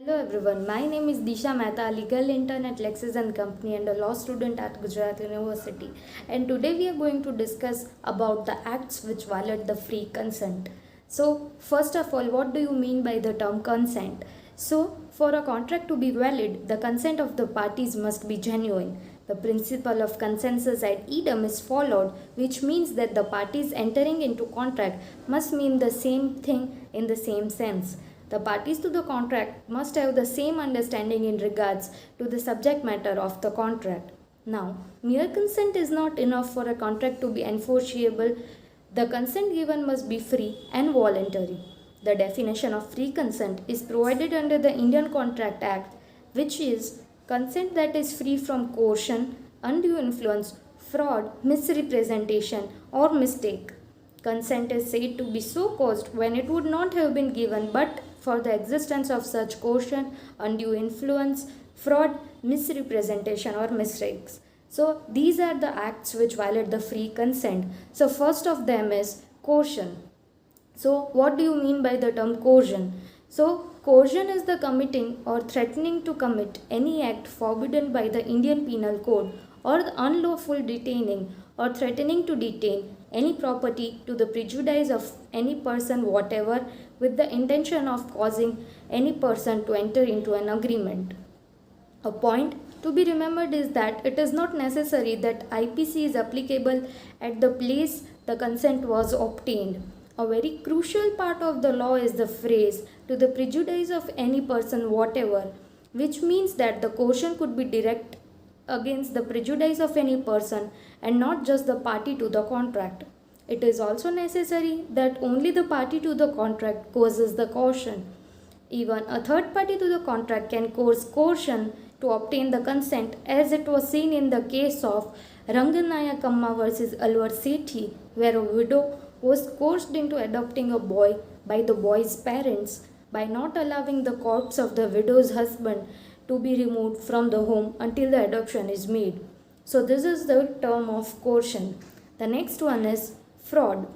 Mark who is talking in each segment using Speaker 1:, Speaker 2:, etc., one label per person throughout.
Speaker 1: Hello everyone, my name is Disha Mehta, legal intern at Lexis and Company and a law student at Gujarat University. And today we are going to discuss about the acts which violate the free consent. So first of all, what do you mean by the term consent? So for a contract to be valid, the consent of the parties must be genuine. The principle of consensus ad idem is followed, which means that the parties entering into contract must mean the same thing in the same sense. The parties to the contract must have the same understanding in regards to the subject matter of the contract. Now, mere consent is not enough for a contract to be enforceable. The consent given must be free and voluntary. The definition of free consent is provided under the Indian Contract Act, which is consent that is free from coercion, undue influence, fraud, misrepresentation, or mistake. Consent is said to be so caused when it would not have been given but for the existence of such coercion, undue influence, fraud, misrepresentation or mistakes. So these are the acts which violate the free consent. So first of them is coercion. So what do you mean by the term coercion? So coercion is the committing or threatening to commit any act forbidden by the Indian Penal Code or the unlawful detaining or threatening to detain any property to the prejudice of any person whatever with the intention of causing any person to enter into an agreement. A point to be remembered is that it is not necessary that IPC is applicable at the place the consent was obtained. A very crucial part of the law is the phrase to the prejudice of any person whatever, which means that the coercion could be direct against the prejudice of any person and not just the party to the contract. It is also necessary that only the party to the contract causes the coercion. Even a third party to the contract can cause coercion to obtain the consent, as it was seen in the case of Ranganayakamma versus Alvar Sethi, where a widow was coerced into adopting a boy by the boy's parents by not allowing the corpse of the widow's husband to be removed from the home until the adoption is made. So this is the term of coercion. The next one is fraud.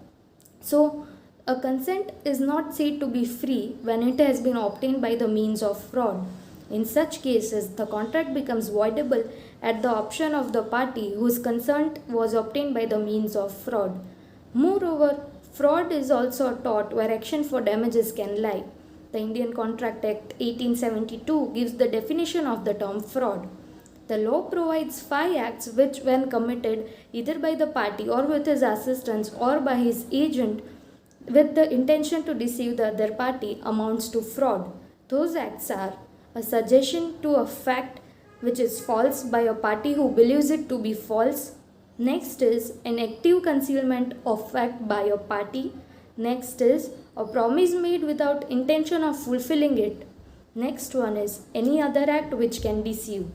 Speaker 1: So a consent is not said to be free when it has been obtained by the means of fraud. In such cases, the contract becomes voidable at the option of the party whose consent was obtained by the means of fraud. Moreover, fraud is also a tort where action for damages can lie. The Indian Contract Act 1872 gives the definition of the term fraud. The law provides 5 acts which, when committed either by the party or with his assistance or by his agent with the intention to deceive the other party, amounts to fraud. Those acts are a suggestion to a fact which is false by a party who believes it to be false. Next is an active concealment of fact by a party. Next is a promise made without intention of fulfilling it. Next one is any other act which can deceive.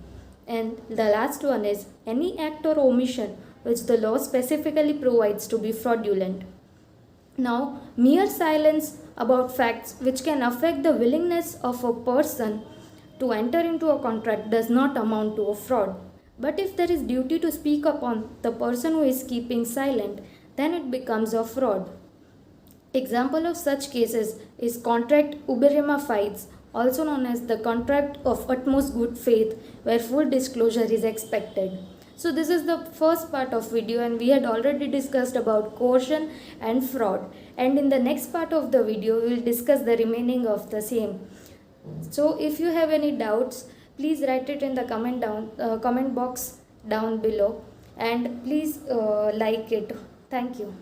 Speaker 1: And the last one is any act or omission which the law specifically provides to be fraudulent. Now, mere silence about facts which can affect the willingness of a person to enter into a contract does not amount to a fraud. But if there is duty to speak upon the person who is keeping silent, then it becomes a fraud. Example of such cases is contract uberrima fides, also known as the contract of utmost good faith, where full disclosure is expected. So this is the first part of video, and we had already discussed about coercion and fraud. And in the next part of the video, we will discuss the remaining of the same. So if you have any doubts, please write it in the comment box down below, and please like it. Thank you.